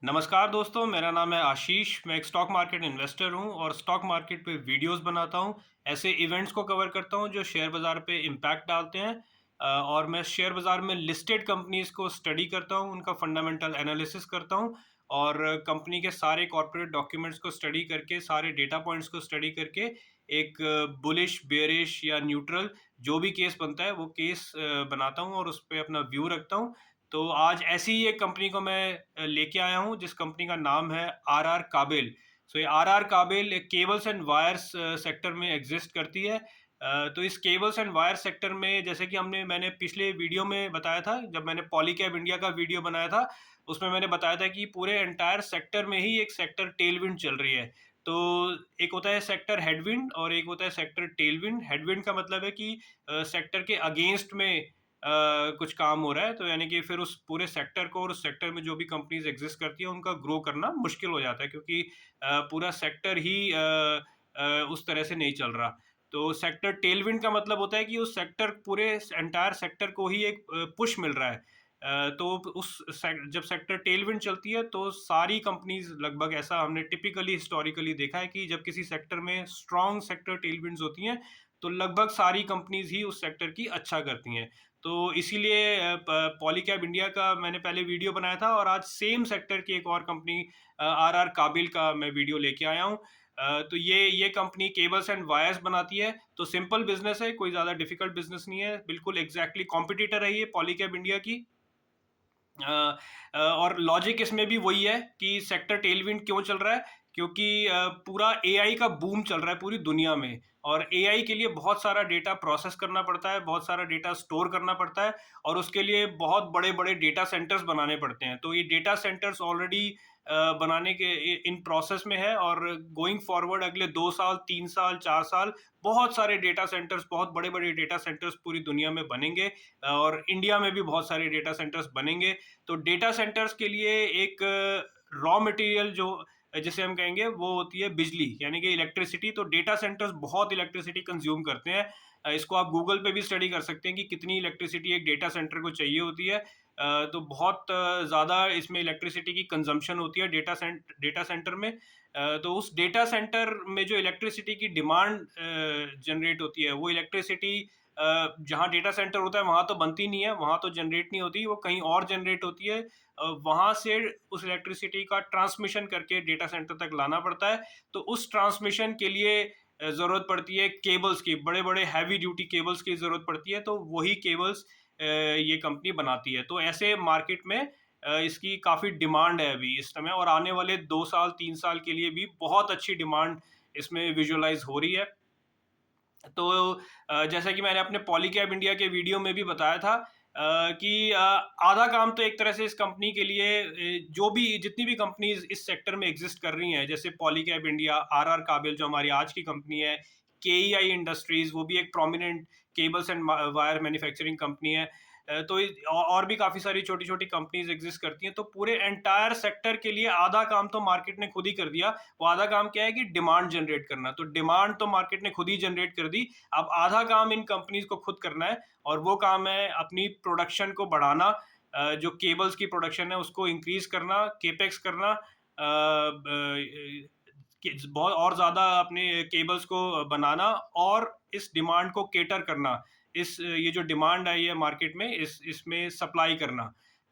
नमस्कार दोस्तों, मेरा नाम है आशीष। मैं एक स्टॉक मार्केट इन्वेस्टर हूं और स्टॉक मार्केट पे वीडियोस बनाता हूं। ऐसे इवेंट्स को कवर करता हूं जो शेयर बाज़ार पे इम्पैक्ट डालते हैं। और मैं शेयर बाज़ार में लिस्टेड कंपनीज को स्टडी करता हूं, उनका फंडामेंटल एनालिसिस करता हूं और कंपनी के सारे कॉर्पोरेट डॉक्यूमेंट्स को स्टडी करके, सारे डेटा पॉइंट्स को स्टडी करके एक बुलिश, बेयरिश या न्यूट्रल जो भी केस बनता है वो केस बनाता हूं और उस पे अपना व्यू रखता हूं। तो आज ऐसी ही एक कंपनी को मैं लेके आया हूँ जिस कंपनी का नाम है आर काबिल। सो ये आर काबिल एक केबल्स एंड वायर्स सेक्टर में एग्जिस्ट करती है। तो इस केबल्स एंड वायर सेक्टर में, जैसे कि मैंने पिछले वीडियो में बताया था, जब मैंने पॉलीकैब इंडिया का वीडियो बनाया था, उसमें मैंने बताया था कि पूरे एंटायर सेक्टर में ही एक सेक्टर टेलविंड चल रही है। तो एक होता है सेक्टर हेडविंड और एक होता है सेक्टर टेलविंड। हेडविंड का मतलब है कि सेक्टर के अगेंस्ट में कुछ काम हो रहा है, तो यानी कि फिर उस पूरे सेक्टर को और उस सेक्टर में जो भी कंपनीज एग्जिस्ट करती है उनका ग्रो करना मुश्किल हो जाता है, क्योंकि पूरा सेक्टर ही उस तरह से नहीं चल रहा। तो सेक्टर टेलविंड का मतलब होता है कि उस सेक्टर, पूरे एंटायर सेक्टर को ही एक पुश मिल रहा है। तो जब सेक्टर टेलविंड चलती है तो सारी कंपनीज लगभग, ऐसा हमने टिपिकली हिस्टोरिकली देखा है कि जब किसी सेक्टर में स्ट्रॉन्ग सेक्टर टेलविंड्स होती हैं तो लगभग सारी कंपनीज ही उस सेक्टर की अच्छा करती हैं। तो इसीलिए पॉलीकैब इंडिया का मैंने पहले वीडियो बनाया था और आज सेम सेक्टर की एक और कंपनी आर काबिल का मैं वीडियो लेके आया हूँ। तो ये कंपनी केबल्स एंड वायर्स बनाती है। तो सिंपल बिजनेस है, कोई ज़्यादा डिफिकल्ट बिजनेस नहीं है, बिल्कुल एग्जैक्टली कॉम्पिटिटर है ये पॉलीकैब इंडिया की। और लॉजिक इसमें भी वही है कि सेक्टर टेलविंड क्यों चल रहा है, क्योंकि पूरा एआई का बूम चल रहा है पूरी दुनिया में। और एआई के लिए बहुत सारा डेटा प्रोसेस करना पड़ता है, बहुत सारा डेटा स्टोर करना पड़ता है और उसके लिए बहुत बड़े बड़े डेटा सेंटर्स बनाने पड़ते हैं। तो ये डेटा सेंटर्स ऑलरेडी बनाने के इन प्रोसेस में है और गोइंग फॉरवर्ड अगले 2 साल, 3 साल, 4 साल बहुत सारे डेटा सेंटर्स, बहुत बड़े बड़े डेटा सेंटर्स पूरी दुनिया में बनेंगे और इंडिया में भी बहुत सारे डेटा सेंटर्स बनेंगे। तो डेटा सेंटर्स के लिए एक रॉ मटेरियल जो जिसे हम कहेंगे वो होती है बिजली, यानी कि इलेक्ट्रिसिटी। तो डेटा सेंटर्स बहुत इलेक्ट्रिसिटी कंज्यूम करते हैं। इसको आप गूगल पे भी स्टडी कर सकते हैं कि कितनी इलेक्ट्रिसिटी एक डेटा सेंटर को चाहिए होती है। तो बहुत ज़्यादा इसमें इलेक्ट्रिसिटी की कंजम्पशन होती है डेटा सेंटर में। तो उस डेटा सेंटर में जो इलेक्ट्रिसिटी की डिमांड जनरेट होती है, वो इलेक्ट्रिसिटी जहाँ डेटा सेंटर होता है वहाँ तो बनती नहीं है, वहाँ तो जनरेट नहीं होती, वो कहीं और जनरेट होती है। वहाँ से उस इलेक्ट्रिसिटी का ट्रांसमिशन करके डेटा सेंटर तक लाना पड़ता है। तो उस ट्रांसमिशन के लिए ज़रूरत पड़ती है केबल्स की, बड़े बड़े हैवी ड्यूटी केबल्स की ज़रूरत पड़ती है। तो वही केबल्स ये कंपनी बनाती है। तो ऐसे मार्केट में इसकी काफ़ी डिमांड है अभी इस समय, और आने वाले 2 साल 3 साल के लिए भी बहुत अच्छी डिमांड इसमें विजुअलाइज हो रही है। तो जैसा कि मैंने अपने पॉलीकैब इंडिया के वीडियो में भी बताया था कि आधा काम तो एक तरह से इस कंपनी के लिए, जो भी जितनी भी कंपनीज इस सेक्टर में एग्जिस्ट कर रही हैं, जैसे पॉलीकैब इंडिया, आर काबिल जो हमारी आज की कंपनी है, केईआई इंडस्ट्रीज वो भी एक prominent cables and wire manufacturing company है। तो और भी काफ़ी सारी छोटी छोटी कंपनीज एग्जिस्ट करती हैं। तो पूरे एंटायर सेक्टर के लिए आधा काम तो मार्केट ने खुद ही कर दिया। वो आधा काम क्या है कि डिमांड जनरेट करना। तो डिमांड तो मार्केट ने खुद ही जनरेट कर दी, अब आधा काम इन कंपनीज को खुद करना है और वो काम है अपनी प्रोडक्शन को बढ़ाना। जो केबल्स की प्रोडक्शन है उसको इंक्रीज करना, केपेक्स करना, बहुत और ज़्यादा अपने केबल्स को बनाना और इस डिमांड को केटर करना। ये जो डिमांड आई है मार्केट में, इसमें सप्लाई करना।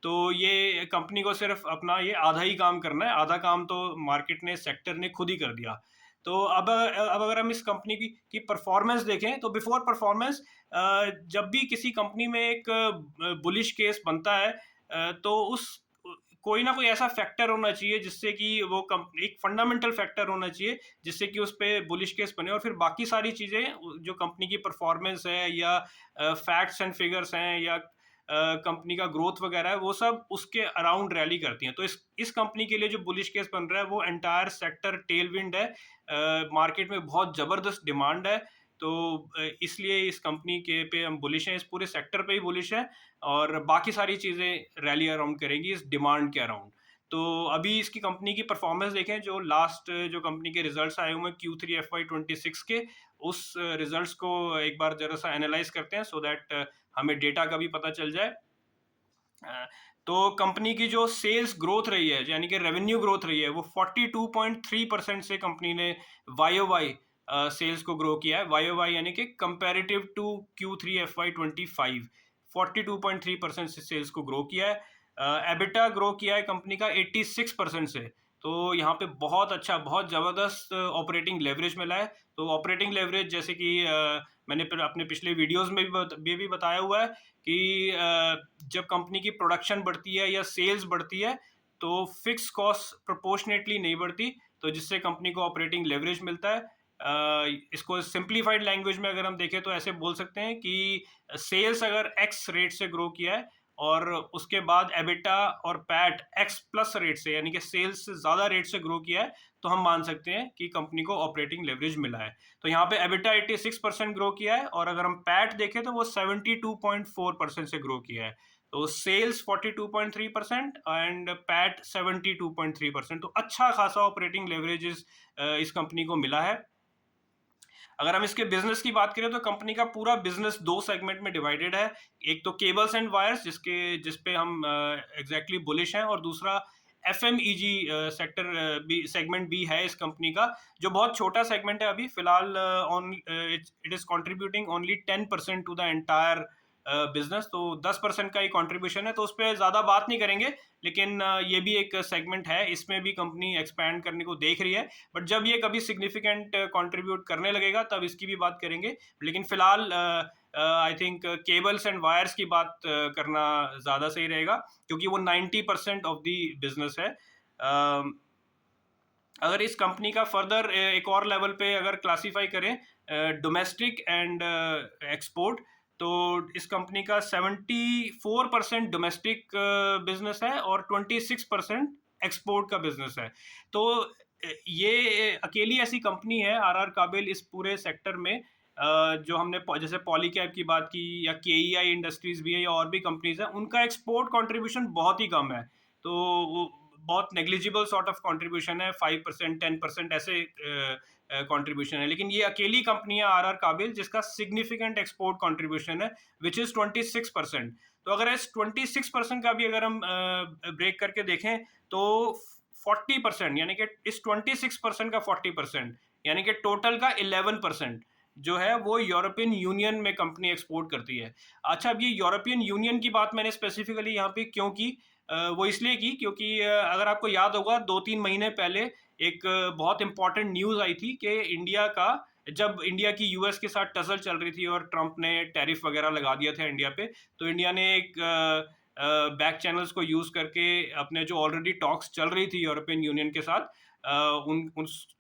तो ये कंपनी को सिर्फ अपना ये आधा ही काम करना है, आधा काम तो मार्केट ने, सेक्टर ने खुद ही कर दिया। तो अब अगर हम इस कंपनी की परफॉर्मेंस देखें तो बिफोर परफॉर्मेंस, जब भी किसी कंपनी में एक बुलिश केस बनता है, तो उस कोई ना कोई ऐसा फैक्टर होना चाहिए जिससे कि वो कंपनी, एक फंडामेंटल फैक्टर होना चाहिए जिससे कि उस पे बुलिश केस बने, और फिर बाकी सारी चीज़ें जो कंपनी की परफॉर्मेंस है या फैक्ट्स एंड फिगर्स हैं या कंपनी का ग्रोथ वगैरह है, वो सब उसके अराउंड रैली करती हैं। तो इस कंपनी के लिए जो बुलिश केस बन रहा है वो एंटायर सेक्टर टेलविंड है। मार्केट में बहुत ज़बरदस्त डिमांड है। तो इसलिए इस कंपनी के पे हम बुलिश हैं, इस पूरे सेक्टर पे ही बुलिश हैं और बाकी सारी चीज़ें रैली अराउंड करेंगी इस डिमांड के अराउंड। तो अभी इसकी कंपनी की परफॉर्मेंस देखें, जो लास्ट जो कंपनी के रिजल्ट्स आए हुए हैं Q3 FY26 के, उस रिजल्ट्स को एक बार जरा सा एनालाइज करते हैं, सो दैट हमें डेटा का भी पता चल जाए। तो कंपनी की जो सेल्स ग्रोथ रही है, यानी कि रेवेन्यू ग्रोथ रही है, वो 42.3% से कंपनी ने वाई ओ वाई सेल्स को ग्रो किया है। वाई ओ वाई यानी कि कंपेरेटिव टू Q3 FY25 42.3% से सेल्स को ग्रो किया है। एबिटा ग्रो किया है कंपनी का 86% से। तो यहाँ पे बहुत अच्छा, बहुत ज़बरदस्त ऑपरेटिंग लेवरेज मिला है। तो ऑपरेटिंग लेवरेज जैसे कि मैंने अपने पिछले वीडियोस में भी बताया हुआ है कि जब कंपनी की प्रोडक्शन बढ़ती है या सेल्स बढ़ती है तो फिक्स कॉस्ट प्रोपोर्शनेटली नहीं बढ़ती, तो जिससे कंपनी को ऑपरेटिंग लेवरेज मिलता है। इसको सिंप्लीफाइड लैंग्वेज में अगर हम देखें तो ऐसे बोल सकते हैं कि सेल्स अगर एक्स रेट से ग्रो किया है और उसके बाद एबिटा और पैट एक्स प्लस रेट से, यानी कि सेल्स से ज़्यादा रेट से ग्रो किया है, तो हम मान सकते हैं कि कंपनी को ऑपरेटिंग लेवरेज मिला है। तो यहाँ पे एबिटा 86% ग्रो किया है और अगर हम पैट देखें तो वो 72.4% से ग्रो किया है। तो सेल्स 42.3% एंड पैट 72.3%, तो अच्छा खासा ऑपरेटिंग लेवरेजेस इस कंपनी को मिला है। अगर हम इसके बिजनेस की बात करें तो कंपनी का पूरा बिजनेस दो सेगमेंट में डिवाइडेड है। एक तो केबल्स एंड वायर्स जिसपे हम एग्जैक्टली बुलिश हैं, और दूसरा FMEG सेक्टर भी, सेगमेंट भी है इस कंपनी का, जो बहुत छोटा सेगमेंट है अभी फिलहाल। It is contributing only 10% to the entire business. तो 10% का ही कंट्रीब्यूशन है, तो उस पर ज़्यादा बात नहीं करेंगे। लेकिन ये भी एक सेगमेंट है, इसमें भी कंपनी एक्सपैंड करने को देख रही है। बट जब ये कभी सिग्निफिकेंट कंट्रीब्यूट करने लगेगा तब इसकी भी बात करेंगे। लेकिन फिलहाल I think cables and wires की बात करना ज़्यादा सही रहेगा, क्योंकि वो 90% ऑफ द बिजनेस है। अगर इस कंपनी का फर्दर एक और लेवल पे अगर क्लासीफाई करें डोमेस्टिक एंड एक्सपोर्ट, तो इस कंपनी का 74% डोमेस्टिक बिजनेस है और 26% एक्सपोर्ट का बिजनेस है। तो ये अकेली ऐसी कंपनी है RR काबिल इस पूरे सेक्टर में, जो हमने जैसे पॉलीकैब की बात की या KEI इंडस्ट्रीज भी है या और भी कंपनीज हैं, उनका एक्सपोर्ट कंट्रीब्यूशन बहुत ही कम है। तो वो बहुत नेग्लिजिबल सॉर्ट ऑफ कंट्रीब्यूशन है, 5% 10% ऐसे कंट्रीब्यूशन है। लेकिन ये अकेली कंपनी है RR काबिल जिसका सिग्निफिकेंट एक्सपोर्ट कंट्रीब्यूशन है, विच इज 26%। तो अगर इस 26% का भी अगर हम ब्रेक करके देखें तो 40%, यानी कि इस 26% का 40%, यानी कि टोटल का 11% जो है वो यूरोपियन यूनियन में कंपनी एक्सपोर्ट करती है। अच्छा, अब ये यूरोपियन यूनियन की बात मैंने स्पेसिफिकली यहाँ पे क्यों की, वो इसलिए की क्योंकि अगर आपको याद होगा 2-3 महीने पहले एक बहुत इंपॉर्टेंट न्यूज़ आई थी कि जब इंडिया की यूएस के साथ टसल चल रही थी और ट्रंप ने टैरिफ वगैरह लगा दिया था इंडिया पे, तो इंडिया ने एक बैक चैनल्स को यूज़ करके अपने जो ऑलरेडी टॉक्स चल रही थी यूरोपियन यूनियन के साथ,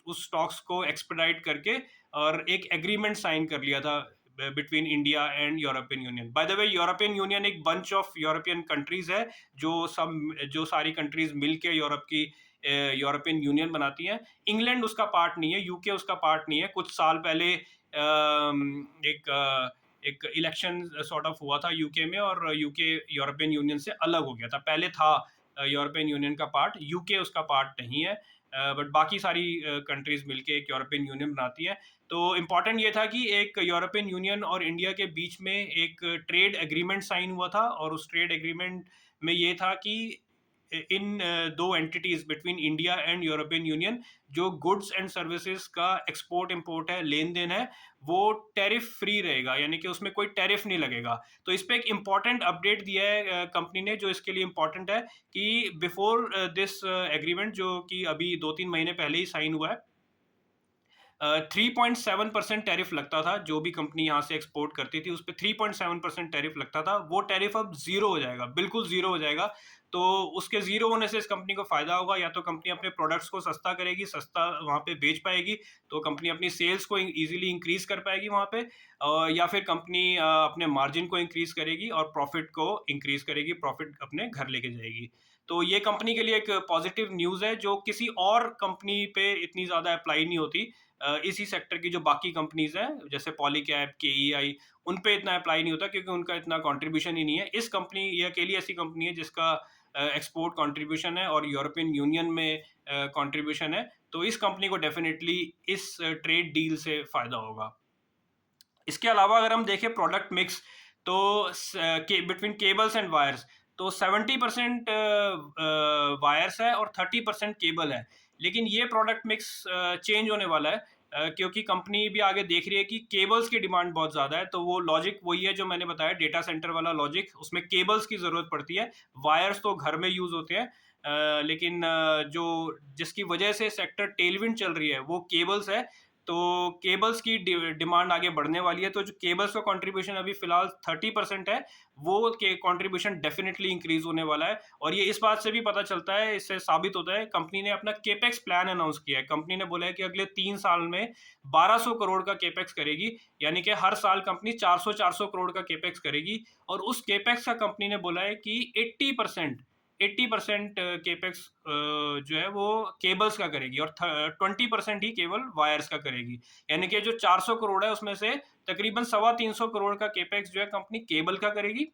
उस टॉक्स को एक्सपेडाइट करके और एक एग्रीमेंट साइन कर लिया था between India and European union. By the way, European union एक बंच ऑफ यूरोपियन कंट्रीज है, जो सारी कंट्रीज मिलके यूरोप की यूरोपियन यूनियन बनाती हैं। इंग्लैंड उसका पार्ट नहीं है, यूके उसका पार्ट नहीं है। कुछ साल पहले एक इलेक्शन सॉर्ट ऑफ हुआ था यूके में, और यूके यूरोपियन यूनियन से अलग हो गया था। पहले था यूरोपियन यूनियन का पार्ट, यूके उसका पार्ट नहीं है, बट बाकी सारी कंट्रीज मिलके एक यूरोपियन यूनियन बनाती हैं। तो इम्पॉर्टेंट ये था कि एक यूरोपियन यूनियन और इंडिया के बीच में एक ट्रेड एग्रीमेंट साइन हुआ था, और उस ट्रेड एग्रीमेंट में ये था कि इन दो entities between India and European union, जो गुड्स एंड सर्विसेज का एक्सपोर्ट इंपोर्ट है, लेन देन है, वो टैरिफ फ्री रहेगा, यानी कि उसमें कोई टैरिफ नहीं लगेगा। तो इस पे एक इम्पॉर्टेंट अपडेट दिया है कंपनी ने, जो इसके लिए इम्पॉर्टेंट है कि बिफोर दिस एग्रीमेंट, जो कि अभी 2-3 महीने पहले ही साइन हुआ है, 3.7% टैरिफ लगता था। जो भी कंपनी यहाँ से एक्सपोर्ट करती थी उस पर 3.7% टैरिफ लगता था। वो टैरिफ अब जीरो हो जाएगा, बिल्कुल जीरो हो जाएगा। तो उसके जीरो होने से इस कंपनी को फायदा होगा, या तो कंपनी अपने प्रोडक्ट्स को सस्ता करेगी, सस्ता वहाँ पे बेच पाएगी, तो कंपनी अपनी सेल्स को इजीली इंक्रीज कर पाएगी वहाँ पे, या फिर कंपनी अपने मार्जिन को इंक्रीज करेगी और प्रॉफिट को इंक्रीज करेगी, प्रॉफिट अपने घर लेके जाएगी। तो ये कंपनी के लिए एक पॉजिटिव न्यूज़ है, जो किसी और कंपनी पे इतनी ज़्यादा अप्लाई नहीं होती। इसी सेक्टर की जो बाकी कंपनीज हैं जैसे पॉलीकैब, KEI, उन पे इतना अप्लाई नहीं होता, क्योंकि उनका इतना कंट्रीब्यूशन ही नहीं है। इस कंपनी, ये अकेली ऐसी कंपनी है जिसका एक्सपोर्ट कंट्रीब्यूशन है और यूरोपियन यूनियन में कंट्रीब्यूशन है। तो इस कंपनी को डेफिनेटली इस ट्रेड डील से फायदा होगा। इसके अलावा अगर हम देखें प्रोडक्ट मिक्स, तो बिटवीन केबल्स एंड वायर्स, तो 70% वायर्स है और 30% केबल है। लेकिन ये प्रोडक्ट मिक्स चेंज होने वाला है, क्योंकि कंपनी भी आगे देख रही है कि केबल्स की डिमांड बहुत ज़्यादा है। तो वो लॉजिक वही है जो मैंने बताया, डेटा सेंटर वाला लॉजिक, उसमें केबल्स की ज़रूरत पड़ती है। वायर्स तो घर में यूज़ होते हैं, लेकिन जो जिसकी वजह से सेक्टर टेलविंड चल रही है वो केबल्स है। तो केबल्स की डिमांड आगे बढ़ने वाली है। तो जो केबल्स का कंट्रीब्यूशन अभी फिलहाल 30% है, वो के कंट्रीब्यूशन डेफिनेटली इंक्रीज होने वाला है। और ये इस बात से भी पता चलता है, इससे साबित होता है, कंपनी ने अपना केपेक्स प्लान अनाउंस किया है। कंपनी ने बोला है कि अगले 3 साल में 1200 करोड़ का केपेक्स करेगी, यानी कि हर साल कंपनी 400 करोड़ का केपेक्स करेगी। और उस केपेक्स का कंपनी ने बोला है कि 80% केपेक्स जो है वो केबल्स का करेगी और 20% ही केवल वायर्स का करेगी। यानी कि जो 400 करोड़ है उसमें से तकरीबन 325 करोड़ का केपेक्स जो है कंपनी केबल का करेगी,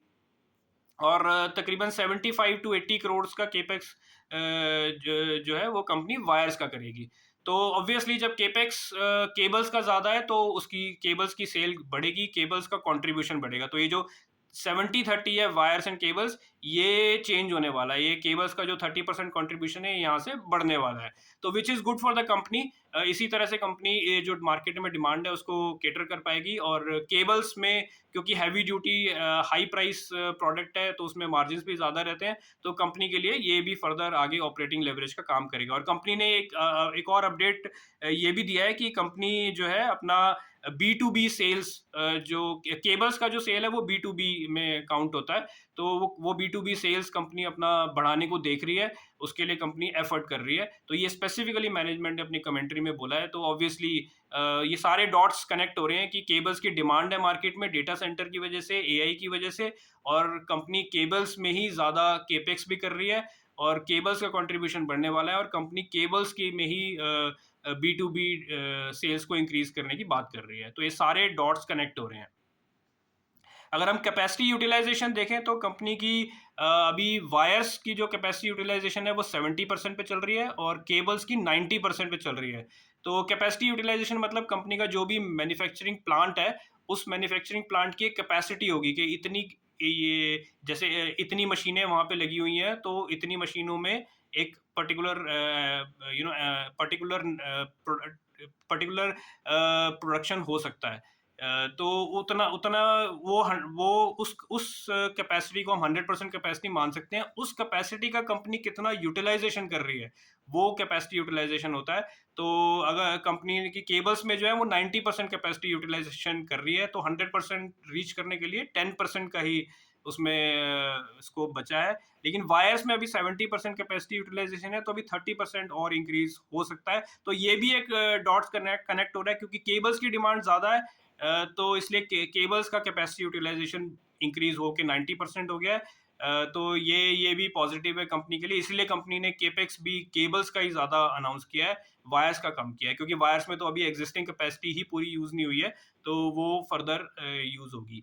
और तकरीबन 75 टू 80 करोड़ का केपेक्स जो है वो कंपनी वायर्स का करेगी। तो ऑब्वियसली जब केपेक्स केबल्स का ज़्यादा है तो उसकी केबल्स की सेल बढ़ेगी, केबल्स का कंट्रीब्यूशन बढ़ेगा। तो ये जो 70-30 है वायर्स एंड केबल्स, ये चेंज होने वाला है। ये केबल्स का जो 30% कंट्रीब्यूशन है यहाँ से बढ़ने वाला है, तो which is good for the company. इसी तरह से कंपनी ये जो मार्केट में डिमांड है उसको केटर कर पाएगी। और केबल्स में क्योंकि heavy duty high price product है तो उसमें मार्जिन भी ज़्यादा रहते हैं, तो कंपनी के लिए ये भी फर्दर आगे ऑपरेटिंग लेवरेज का काम करेगा। और कंपनी ने एक और अपडेट ये भी दिया है कि कंपनी जो है अपना B2B सेल्स, जो केबल्स का जो सेल है वो B2B में काउंट होता है, तो वो B2B सेल्स कंपनी अपना बढ़ाने को देख रही है, उसके लिए कंपनी एफर्ट कर रही है। तो ये स्पेसिफिकली मैनेजमेंट ने अपनी कमेंट्री में बोला है। तो ऑब्वियसली ये सारे डॉट्स कनेक्ट हो रहे हैं कि केबल्स की डिमांड है मार्केट में डेटा सेंटर की वजह से, एआई की वजह से, और कंपनी केबल्स में ही ज़्यादा केपेक्स भी कर रही है और केबल्स का कंट्रीब्यूशन बढ़ने वाला है, और कंपनी केबल्स की में ही B2B सेल्स को इंक्रीज करने की बात कर रही है। तो ये सारे डॉट्स कनेक्ट हो रहे हैं। अगर हम कैपेसिटी यूटिलाइजेशन देखें तो कंपनी की अभी वायर्स की जो कैपेसिटी यूटिलाइजेशन है वो 70% पे चल रही है और केबल्स की 90% पे चल रही है। तो कैपेसिटी यूटिलाइजेशन मतलब कंपनी का जो भी मैन्युफैक्चरिंग प्लांट है, उस मैन्युफैक्चरिंग प्लांट की कैपेसिटी होगी कि इतनी, ये जैसे इतनी मशीनें वहाँ पे लगी हुई हैं तो इतनी मशीनों में एक पर्टिकुलर पर्टिकुलर प्रोडक्शन हो सकता है। तो उतना उतना वो उस कैपेसिटी को हम 100% कैपेसिटी मान सकते हैं। उस कैपेसिटी का कंपनी कितना यूटिलाइजेशन कर रही है, वो कैपेसिटी यूटिलाइजेशन होता है। तो अगर कंपनी की केबल्स में जो है वो 90% कैपेसिटी यूटिलाइजेशन कर रही है, तो 100% रीच करने के लिए 10% का ही उसमें स्कोप बचा है। लेकिन वायर्स में अभी 70% कैपेसिटी यूटिलाइजेशन है, तो अभी 30% और इंक्रीज हो सकता है। तो ये भी एक डॉट्स कनेक्ट हो रहा है, क्योंकि केबल्स की डिमांड ज़्यादा है, तो इसलिए केबल्स का कैपेसिटी यूटिलाइजेशन इंक्रीज होकर 90% हो गया है। तो ये भी पॉजिटिव है कंपनी के लिए, इसलिए कंपनी ने केपेक्स भी केबल्स का ही ज़्यादा अनाउंस किया है, वायर्स का कम किया है, क्योंकि वायर्स में तो अभी एग्जिस्टिंग कैपेसिटी ही पूरी यूज़ नहीं हुई है, तो वो फर्दर यूज़ होगी।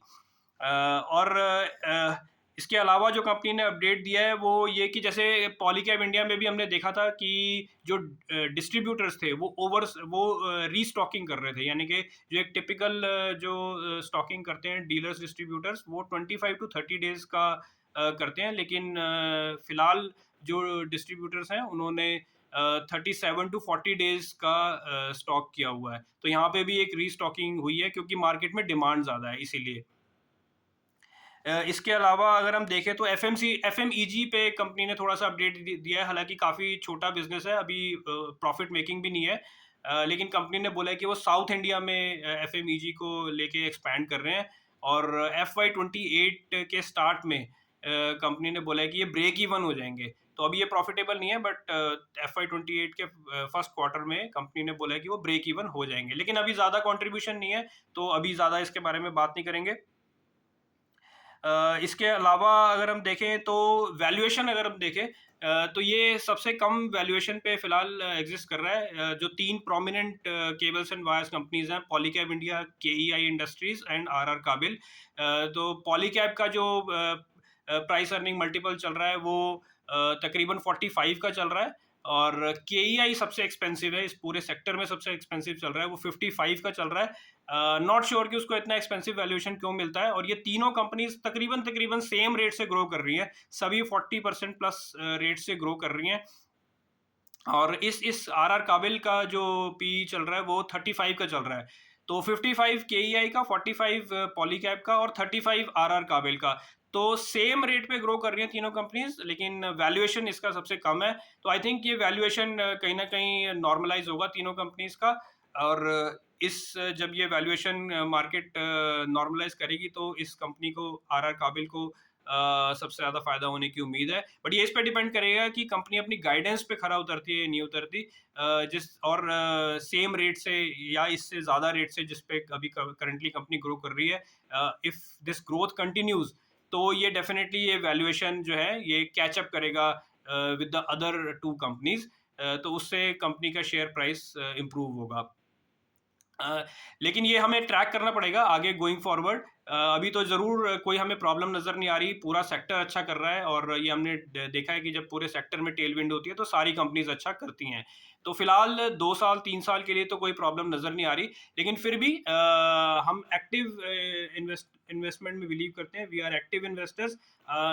और इसके अलावा जो कंपनी ने अपडेट दिया है वो ये कि जैसे पॉलीकैब इंडिया में भी हमने देखा था कि जो डिस्ट्रीब्यूटर्स थे वो रीस्टॉकिंग कर रहे थे, यानी कि जो एक टिपिकल जो स्टॉकिंग करते हैं डीलर्स डिस्ट्रीब्यूटर्स, वो 25 टू 30 डेज का करते हैं। लेकिन फिलहाल जो डिस्ट्रीब्यूटर्स हैं उन्होंने 37 टू 40 डेज का स्टॉक किया हुआ है। तो यहाँ पे भी एक रीस्टॉकिंग हुई है, क्योंकि मार्केट में डिमांड ज़्यादा है इसीलिए। इसके अलावा अगर हम देखें तो एफएमईजी पे कंपनी ने थोड़ा सा अपडेट दिया है। हालांकि काफ़ी छोटा बिजनेस है, अभी प्रॉफिट मेकिंग भी नहीं है, लेकिन कंपनी ने बोला है कि वो साउथ इंडिया में एफएमईजी को लेके एक्सपैंड कर रहे हैं। और FY28 के स्टार्ट में कंपनी ने बोला है कि ये ब्रेक इवन हो जाएंगे। तो अभी ये प्रॉफिटेबल नहीं है, बट FY28 के फर्स्ट क्वार्टर में कंपनी ने बोला है कि वो ब्रेक इवन हो जाएंगे, लेकिन अभी ज़्यादा कॉन्ट्रीब्यूशन नहीं है, तो अभी ज़्यादा इसके बारे में बात नहीं करेंगे। इसके अलावा अगर हम देखें तो वैल्यूएशन अगर हम देखें तो ये सबसे कम वैल्यूएशन पे फिलहाल एग्जिस्ट कर रहा है। जो 3 prominent cables and wires companies हैं, Polycab India, KEI Industries and RR Kabel. तो पॉलीकैब का जो प्राइस अर्निंग मल्टीपल चल रहा है वो तकरीबन 45 का चल रहा है, और केईआई सबसे एक्सपेंसिव है, इस पूरे सेक्टर में सबसे एक्सपेंसिव चल रहा है, वो 55 का चल रहा है। नॉट श्योर कि उसको इतना एक्सपेंसिव वैल्यूएशन क्यों मिलता है। और ये तीनों कंपनीज तकरीबन तकरीबन सेम रेट से ग्रो कर रही हैं, सभी 40% प्लस रेट से ग्रो कर रही हैं। और इस आर आर काबिल का जो पी चल रहा है वो 35 का चल रहा है। तो 55 केईआई का, 45 पॉलीकैब का और 35 आर आर काबिल का। तो सेम रेट पे ग्रो कर रही हैं तीनों कंपनीज, लेकिन वैल्यूएशन इसका सबसे कम है। तो आई थिंक ये वैल्यूएशन कहीं ना कहीं नॉर्मलाइज होगा तीनों कंपनीज का। और जब ये वैल्यूएशन मार्केट नॉर्मलाइज करेगी तो इस कंपनी को, आर आर काबिल को, सबसे ज़्यादा फायदा होने की उम्मीद है। बट ये इस पे डिपेंड करेगा कि कंपनी अपनी गाइडेंस पे खरा उतरती है, नहीं उतरती। जिस और सेम रेट से या इससे ज़्यादा रेट से जिस पे अभी करंटली कंपनी ग्रो कर रही है, इफ दिस ग्रोथ कंटिन्यूज, तो ये डेफिनेटली ये वैल्यूएशन जो है ये कैचअप करेगा with the other two companies. तो उससे कंपनी का शेयर प्राइस इम्प्रूव होगा। लेकिन ये हमें ट्रैक करना पड़ेगा आगे गोइंग फॉरवर्ड। अभी तो ज़रूर कोई हमें प्रॉब्लम नज़र नहीं आ रही, पूरा सेक्टर अच्छा कर रहा है। और ये हमने देखा है कि जब पूरे सेक्टर में टेल विंड होती है तो सारी कंपनीज अच्छा करती हैं। तो फिलहाल 2 साल 3 साल के लिए तो कोई प्रॉब्लम नज़र नहीं आ रही। लेकिन फिर भी हम एक्टिव इन्वेस्टमेंट में बिलीव करते हैं, वी आर एक्टिव इन्वेस्टर्स।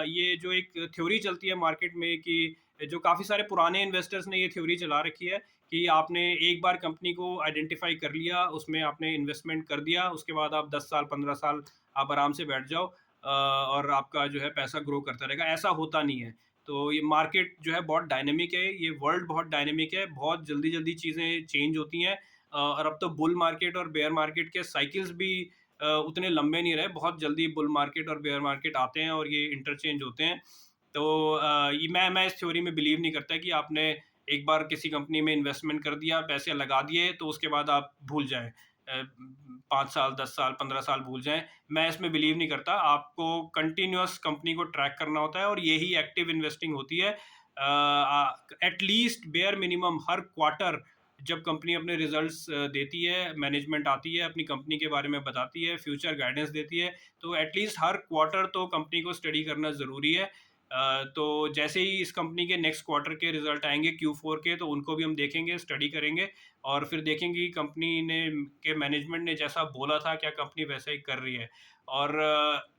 ये जो एक थ्योरी चलती है मार्केट में कि जो काफ़ी सारे पुराने इन्वेस्टर्स ने ये थ्योरी चला रखी है कि आपने एक बार कंपनी को आइडेंटिफाई कर लिया, उसमें आपने इन्वेस्टमेंट कर दिया, उसके बाद आप 10 साल 15 साल आप आराम से बैठ जाओ, और आपका जो है पैसा ग्रो करता रहेगा। ऐसा होता नहीं है। तो ये मार्केट जो है बहुत डायनेमिक है, ये वर्ल्ड बहुत डायनेमिक है, बहुत जल्दी जल्दी चीज़ें चेंज होती हैं। और अब तो बुल मार्केट और बेयर मार्केट के साइकिल्स भी उतने लंबे नहीं रहे, बहुत जल्दी बुल मार्केट और बेयर मार्केट आते हैं और ये इंटरचेंज होते हैं। तो ये मैं इस थ्योरी में बिलीव नहीं करता कि आपने एक बार किसी कंपनी में इन्वेस्टमेंट कर दिया, पैसे लगा दिए, तो उसके बाद आप भूल जाएँ। 5 साल, 10 साल, 15 साल भूल जाएँ। मैं इसमें बिलीव नहीं करता। आपको कंटिन्यूअस कंपनी को ट्रैक करना होता है और यही एक्टिव इन्वेस्टिंग होती है। At least bare minimum her quarter जब कंपनी अपने रिजल्ट्स देती है, मैनेजमेंट आती है, अपनी कंपनी के बारे में बताती है, फ्यूचर गाइडेंस देती है, तो एट लीस्ट हर क्वार्टर तो कंपनी को स्टडी करना ज़रूरी है। तो जैसे ही इस कंपनी के नेक्स्ट क्वार्टर के रिजल्ट आएंगे Q4 के, तो उनको भी हम देखेंगे, स्टडी करेंगे और फिर देखेंगे कि कंपनी ने के मैनेजमेंट ने जैसा बोला था क्या कंपनी वैसा ही कर रही है। और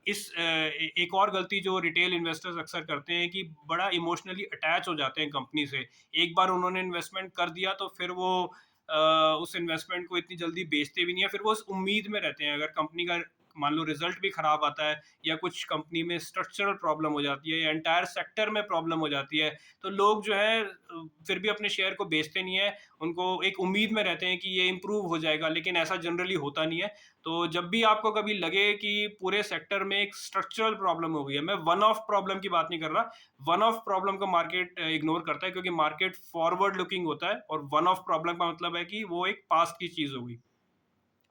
एक और गलती जो रिटेल इन्वेस्टर्स अक्सर करते हैं कि बड़ा इमोशनली अटैच हो जाते हैं कंपनी से। एक बार उन्होंने इन्वेस्टमेंट कर दिया तो फिर वो उस इन्वेस्टमेंट को इतनी जल्दी बेचते भी नहीं है। फिर वो उस उम्मीद में रहते हैं, अगर कंपनी का मान लो रिजल्ट भी खराब आता है या कुछ कंपनी में स्ट्रक्चरल प्रॉब्लम हो जाती है या एंटायर सेक्टर में प्रॉब्लम हो जाती है, तो लोग जो है फिर भी अपने शेयर को बेचते नहीं है। उनको एक उम्मीद में रहते हैं कि ये इम्प्रूव हो जाएगा, लेकिन ऐसा जनरली होता नहीं है। तो जब भी आपको कभी लगे कि पूरे सेक्टर में एक स्ट्रक्चरल प्रॉब्लम हो गई है, मैं वन ऑफ प्रॉब्लम की बात नहीं कर रहा, वन ऑफ प्रॉब्लम को मार्केट इग्नोर करता है, क्योंकि मार्केट फॉरवर्ड लुकिंग होता है और वन ऑफ प्रॉब्लम का मतलब है कि वो एक पास्ट की चीज होगी,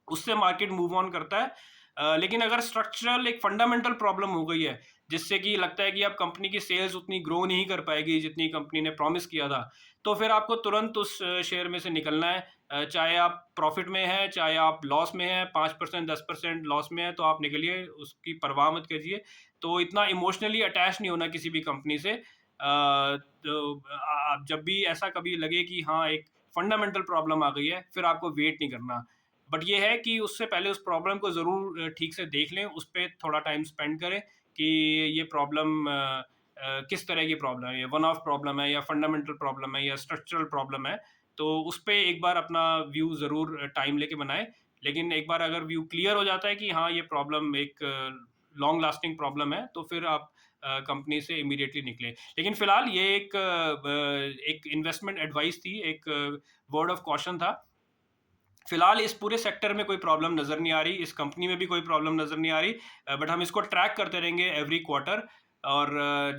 उससे मार्केट मूव ऑन करता है। लेकिन अगर स्ट्रक्चरल एक फंडामेंटल प्रॉब्लम हो गई है जिससे कि लगता है कि अब कंपनी की सेल्स उतनी ग्रो नहीं कर पाएगी जितनी कंपनी ने प्रॉमिस किया था, तो फिर आपको तुरंत उस शेयर में से निकलना है। चाहे आप प्रॉफिट में हैं, चाहे आप लॉस में हैं, 5% 10% लॉस में है, तो आप निकलिए, उसकी परवाह मत कीजिए। तो इतना इमोशनली अटैच नहीं होना किसी भी कंपनी से। तो आप जब भी ऐसा कभी लगे कि हाँ एक फंडामेंटल प्रॉब्लम आ गई है, फिर आपको वेट नहीं करना। बट ये है कि उससे पहले उस प्रॉब्लम को ज़रूर ठीक से देख लें, उस पे थोड़ा टाइम स्पेंड करें कि ये प्रॉब्लम किस तरह की प्रॉब्लम है, ये वन ऑफ प्रॉब्लम है या फंडामेंटल प्रॉब्लम है या स्ट्रक्चरल प्रॉब्लम है। तो उस पे एक बार अपना व्यू ज़रूर टाइम लेके बनाएं। लेकिन एक बार अगर व्यू क्लियर हो जाता है कि हाँ ये प्रॉब्लम एक लॉन्ग लास्टिंग प्रॉब्लम है, तो फिर आप कंपनी से इमीडिएटली निकलें। लेकिन फिलहाल ये एक इन्वेस्टमेंट एडवाइस थी, एक वर्ड ऑफ कॉशन था। फिलहाल इस पूरे सेक्टर में कोई प्रॉब्लम नज़र नहीं आ रही, इस कंपनी में भी कोई प्रॉब्लम नज़र नहीं आ रही। बट हम इसको ट्रैक करते रहेंगे एवरी क्वार्टर। और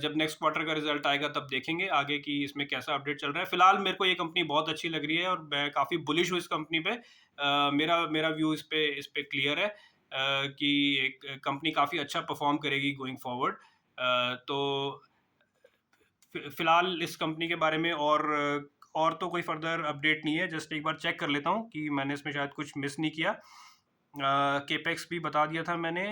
जब नेक्स्ट क्वार्टर का रिजल्ट आएगा तब देखेंगे आगे कि इसमें कैसा अपडेट चल रहा है। फिलहाल मेरे को ये कंपनी बहुत अच्छी लग रही है और मैं काफ़ी बुलिश हूँ इस कंपनी पे। मेरा मेरा व्यू इस पे क्लियर है, कि एक कंपनी काफ़ी अच्छा परफॉर्म करेगी गोइंग फॉरवर्ड। तो फिलहाल इस कंपनी के बारे में और तो कोई फर्दर अपडेट नहीं है। जस्ट एक बार चेक कर लेता हूँ कि मैंने इसमें शायद कुछ मिस नहीं किया। केपेक्स भी बता दिया था मैंने।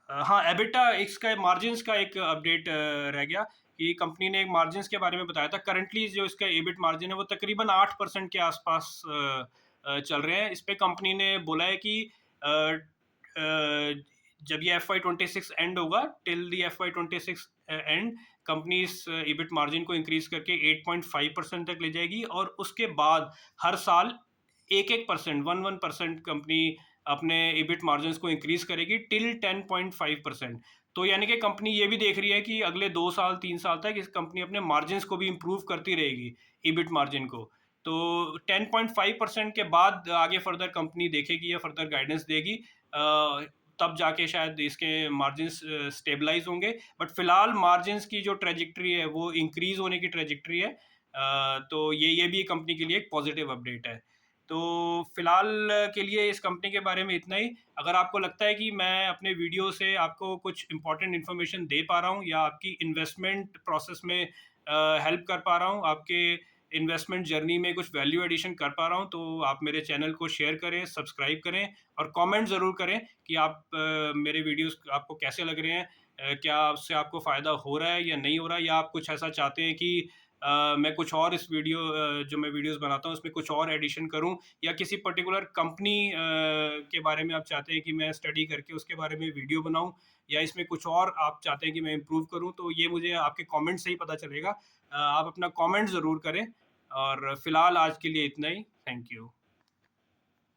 हाँ, एबिटा इसका मार्जिन्स का एक अपडेट रह गया। कि कंपनी ने एक मार्जिन्स के बारे में बताया था। करंटली जो इसका एबिट मार्जिन है वो तकरीबन 8% के आसपास चल रहे हैं। इस पे कंपनी ने बोला है कि अ, अ, जब ये FY26 एंड होगा, till the FY26 and, company इस ईबिट मार्जिन को इंक्रीज करके 8.5% तक ले जाएगी, और उसके बाद हर साल 1-1%, 1-1% कंपनी अपने ईबिट मार्जिन को इंक्रीज करेगी टिल 10.5%। तो यानी कि कंपनी ये भी देख रही है कि अगले 2 साल 3 साल तक इस कंपनी अपने मार्जिन को भी इंप्रूव करती रहेगी, ईबिट मार्जिन को। तो 10.5% के बाद आगे फर्दर कंपनी देखेगी या फर्दर गाइडेंस देगी, तब जाके शायद इसके मार्जिन स्टेबलाइज होंगे। बट फिलहाल मार्जिन की जो ट्रेजेक्ट्री है वो इंक्रीज होने की ट्रेजेक्ट्री है। तो ये भी कंपनी के लिए एक पॉजिटिव अपडेट है। तो फिलहाल के लिए इस कंपनी के बारे में इतना ही। अगर आपको लगता है कि मैं अपने वीडियो से आपको कुछ इंपॉर्टेंट इन्फॉर्मेशन दे पा रहा हूँ या आपकी इन्वेस्टमेंट प्रोसेस में हेल्प कर पा रहा हूँ, आपके इन्वेस्टमेंट जर्नी में कुछ वैल्यू एडिशन कर पा रहा हूँ, तो आप मेरे चैनल को शेयर करें, सब्सक्राइब करें, और कमेंट ज़रूर करें कि आप मेरे वीडियोस आपको कैसे लग रहे हैं। क्या उससे आपको फ़ायदा हो रहा है या नहीं हो रहा है, या आप कुछ ऐसा चाहते हैं कि मैं कुछ और इस वीडियो जो मैं वीडियोस बनाता हूँ उसमें कुछ और एडिशन करूँ, या किसी पर्टिकुलर कंपनी के बारे में आप चाहते हैं कि मैं स्टडी करके उसके बारे में वीडियो बनाऊँ, या इसमें कुछ और आप चाहते हैं कि मैं इम्प्रूव करूँ, तो ये मुझे आपके कमेंट से ही पता चलेगा। आप अपना कमेंट ज़रूर करें, और फिलहाल आज के लिए इतना ही। Thank you.